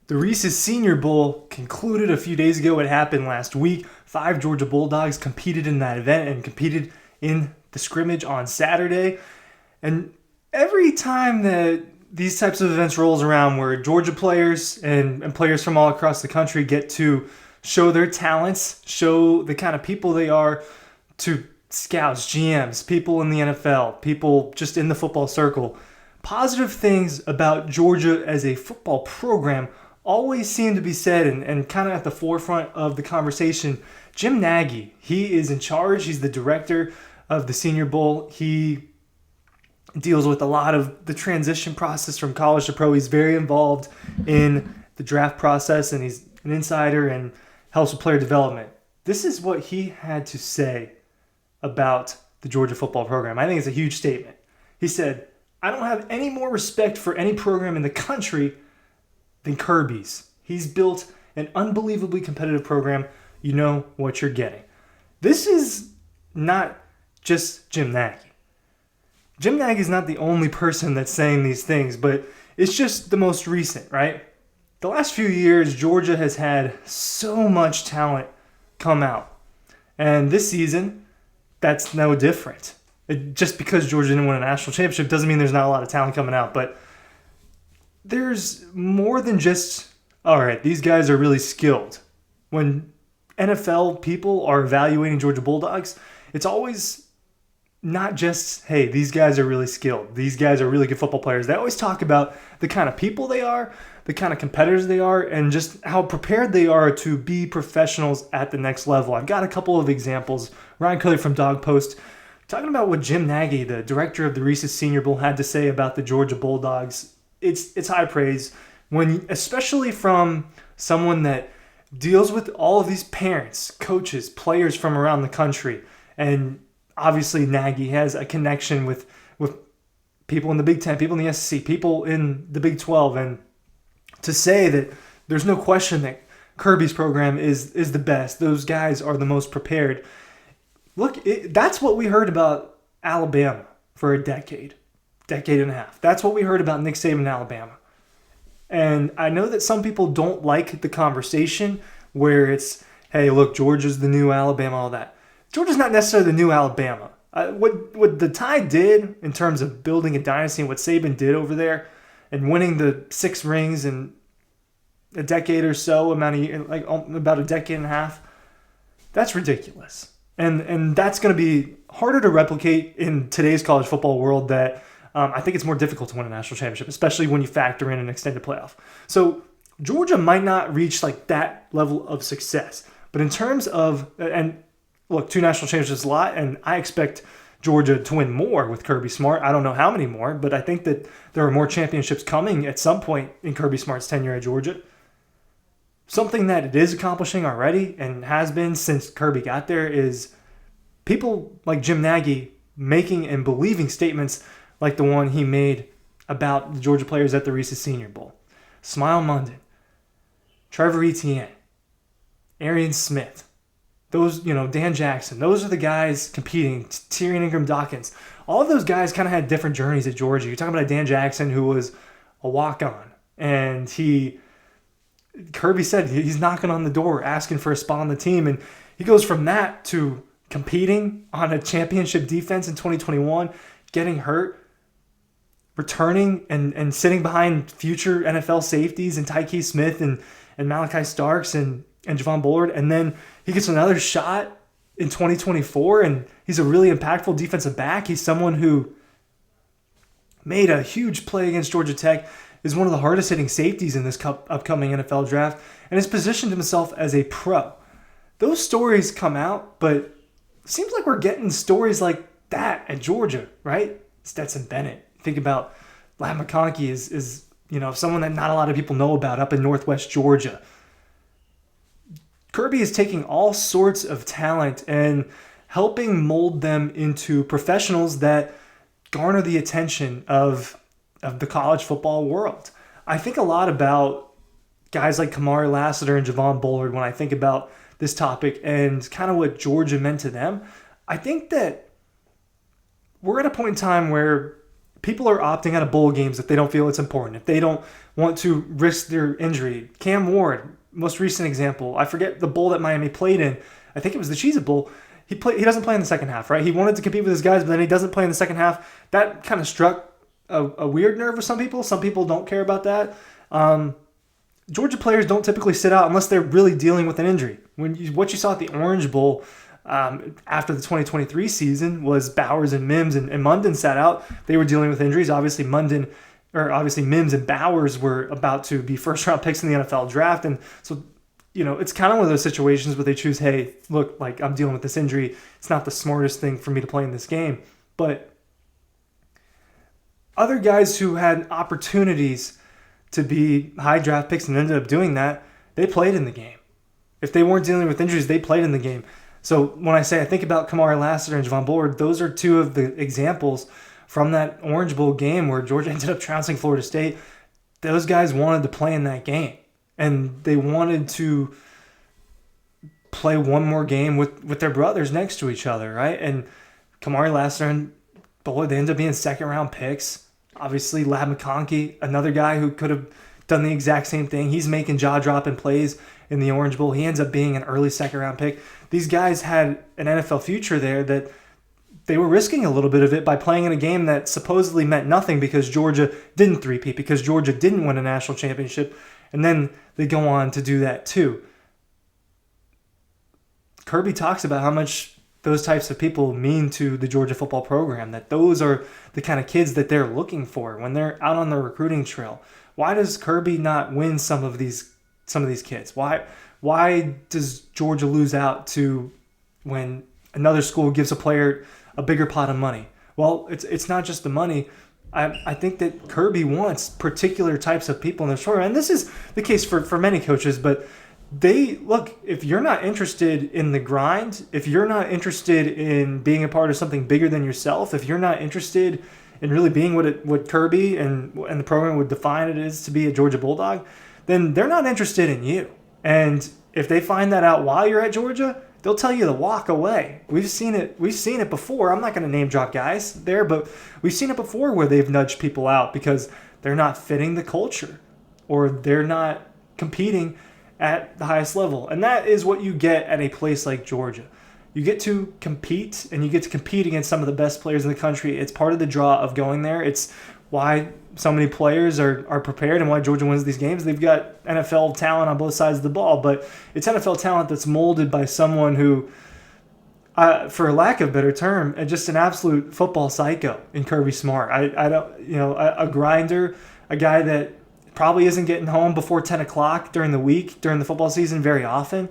The Reese's Senior Bowl concluded a few days ago. It happened last week. 5 Georgia Bulldogs competed in that event and competed in the scrimmage on Saturday. And every time that these types of events rolls around where Georgia players and players from all across the country get to show their talents, show the kind of people they are to scouts, GMs, people in the NFL, people just in the football circle, positive things about Georgia as a football program always seem to be said and kind of at the forefront of the conversation. Jim Nagy, he is in charge. He's the director of the Senior Bowl. He deals with a lot of the transition process from college to pro. He's very involved in the draft process, and he's an insider and helps with player development. This is what he had to say about the Georgia football program. I think it's a huge statement. He said, "I don't have any more respect for any program in the country than Kirby's. He's built an unbelievably competitive program. You know what you're getting." This is not just Jim Nagy. Jim Nagy is not the only person that's saying these things, but it's just the most recent, right? The last few years, Georgia has had so much talent come out. And this season, that's no different. Just because Georgia didn't win a national championship doesn't mean there's not a lot of talent coming out, but there's more than just, all right, these guys are really skilled. When NFL people are evaluating Georgia Bulldogs, it's always not just, hey, these guys are really skilled. These guys are really good football players. They always talk about the kind of people they are, the kind of competitors they are, and just how prepared they are to be professionals at the next level. I've got a couple of examples. Ryan Curley from Dawg Post talking about what Jim Nagy, the director of the Reese's Senior Bowl, had to say about the Georgia Bulldogs. It's high praise, when especially from someone that deals with all of these parents, coaches, players from around the country. And obviously Nagy has a connection with people in the Big Ten, people in the SEC, people in the Big 12. And to say that there's no question that Kirby's program is the best, those guys are the most prepared. Look, that's what we heard about Alabama for a decade and a half. That's what we heard about Nick Saban in Alabama. And I know that some people don't like the conversation where it's, hey, look, Georgia's the new Alabama, all that. Georgia's not necessarily the new Alabama. What the Tide did in terms of building a dynasty and what Saban did over there and winning the 6 rings in a decade or so, about a decade and a half, that's ridiculous. And that's going to be harder to replicate in today's college football world that I think it's more difficult to win a national championship, especially when you factor in an extended playoff. So Georgia might not reach like that level of success. But in terms of, and look, 2 national championships is a lot, and I expect Georgia to win more with Kirby Smart. I don't know how many more, but I think that there are more championships coming at some point in Kirby Smart's tenure at Georgia. Something that it is accomplishing already and has been since Kirby got there is people like Jim Nagy making and believing statements like the one he made about the Georgia players at the Reese's Senior Bowl. Smile London, Trevor Etienne, Arian Smith, those, Dan Jackson, those are the guys competing, Tyrion Ingram-Dawkins. All of those guys kind of had different journeys at Georgia. You're talking about a Dan Jackson who was a walk-on, and Kirby said he's knocking on the door asking for a spot on the team, and he goes from that to competing on a championship defense in 2021, getting hurt, returning and sitting behind future NFL safeties and Tyke Smith and Malachi Starks and Javon Bullard. And then he gets another shot in 2024, and he's a really impactful defensive back. He's someone who made a huge play against Georgia Tech, is one of the hardest hitting safeties in this upcoming NFL draft, and has positioned himself as a pro. Those stories come out, but it seems like we're getting stories like that at Georgia, right? Stetson Bennett. Think about Ladd McConkey is someone that not a lot of people know about up in Northwest Georgia. Kirby is taking all sorts of talent and helping mold them into professionals that garner the attention of the college football world. I think a lot about guys like Kamari Lassiter and Javon Bullard when I think about this topic and kind of what Georgia meant to them. I think that we're at a point in time where people are opting out of bowl games if they don't feel it's important, if they don't want to risk their injury. Cam Ward, most recent example, I forget the bowl that Miami played in. I think it was the Cheez It Bowl. He doesn't play in the second half, right? He wanted to compete with his guys, but then he doesn't play in the second half. That kind of struck a weird nerve with some people. Some people don't care about that. Georgia players don't typically sit out unless they're really dealing with an injury. What you saw at the Orange Bowl after the 2023 season was Bowers and Mims and Munden sat out. They were dealing with injuries. Obviously, Mims and Bowers were about to be first-round picks in the NFL draft, and so it's kind of one of those situations where they choose, hey, look, like I'm dealing with this injury. It's not the smartest thing for me to play in this game. But other guys who had opportunities to be high draft picks and ended up doing that, they played in the game. If they weren't dealing with injuries, they played in the game. So when I think about Kamari Lassiter and Javon Bullard, those are two of the examples from that Orange Bowl game where Georgia ended up trouncing Florida State. Those guys wanted to play in that game. And they wanted to play one more game with their brothers next to each other, right? And Kamari Lassiter and Bullard, they ended up being second-round picks. Obviously, Lab McConkey, another guy who could have done the exact same thing. He's making jaw-dropping plays in the Orange Bowl. He ends up being an early second-round pick. These guys had an NFL future there that they were risking a little bit of it by playing in a game that supposedly meant nothing because Georgia didn't three-peat, because Georgia didn't win a national championship. And then they go on to do that too. Kirby talks about how much those types of people mean to the Georgia football program, that those are the kind of kids that they're looking for when they're out on the recruiting trail. Why does Kirby not win some of these kids? Why does Georgia lose out to when another school gives a player a bigger pot of money? Well, it's not just the money. I think that Kirby wants particular types of people in the short run. And this is the case for many coaches, but if you're not interested in the grind, if you're not interested in being a part of something bigger than yourself, if you're not interested in really being what Kirby and the program would define it as to be a Georgia Bulldog, then they're not interested in you. And if they find that out while you're at Georgia, they'll tell you to walk away. We've seen it before. I'm not going to name drop guys there, but we've seen it before where they've nudged people out because they're not fitting the culture or they're not competing at the highest level. And that is what you get at a place like Georgia. You get to compete, and you get to compete against some of the best players in the country. It's part of the draw of going there. It's why so many players are prepared and why Georgia wins these games. They've got NFL talent on both sides of the ball, but it's NFL talent that's molded by someone who, for lack of a better term, just an absolute football psycho in Kirby Smart. A grinder, a guy that probably isn't getting home before 10 o'clock during the week, during the football season very often.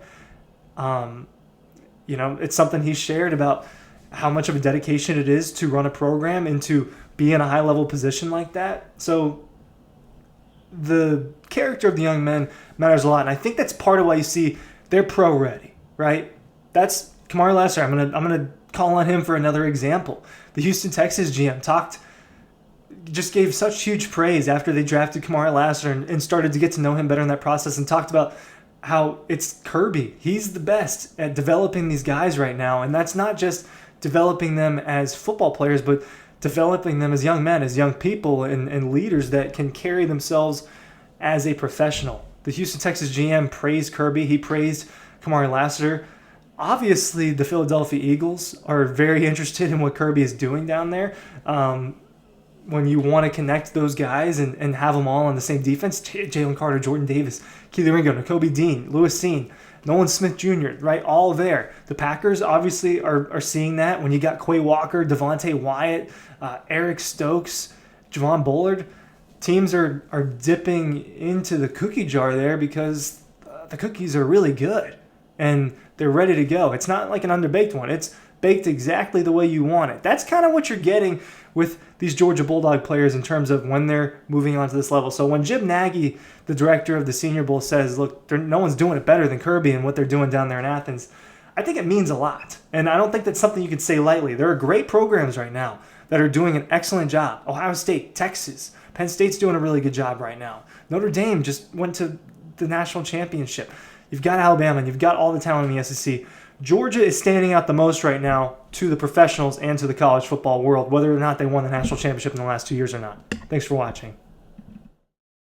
It's something he's shared about how much of a dedication it is to run a program and to be in a high-level position like that. So the character of the young men matters a lot, and I think that's part of why you see they're pro-ready, right? That's Kamari Lassiter. I'm gonna call on him for another example. The Houston Texans GM just gave such huge praise after they drafted Kamari Lassiter and started to get to know him better in that process, and talked about how it's Kirby. He's the best at developing these guys right now, and that's not just developing them as football players, but developing them as young men, as young people, and leaders that can carry themselves as a professional. The Houston Texans GM praised Kirby. He praised Kamari Lassiter. Obviously, the Philadelphia Eagles are very interested in what Kirby is doing down there. When you want to connect those guys and have them all on the same defense, Jalen Carter, Jordan Davis, Keely Ringo, Nakobe Dean, Lewis Seen, Nolan Smith Jr., right? All there. The Packers obviously are seeing that when you got Quay Walker, Devontae Wyatt, Eric Stokes, Javon Bullard. Teams are dipping into the cookie jar there because the cookies are really good and they're ready to go. It's not like an underbaked one. It's baked exactly the way you want it. That's kind of what you're getting with these Georgia Bulldog players in terms of when they're moving on to this level. So when Jim Nagy, the director of the Senior Bowl, says, look, no one's doing it better than Kirby and what they're doing down there in Athens, I think it means a lot. And I don't think that's something you can say lightly. There are great programs right now that are doing an excellent job. Ohio State, Texas, Penn State's doing a really good job right now. Notre Dame just went to the national championship. You've got Alabama and you've got all the talent in the SEC. Georgia is standing out the most right now to the professionals and to the college football world, whether or not they won the national championship in the last 2 years or not. Thanks for watching.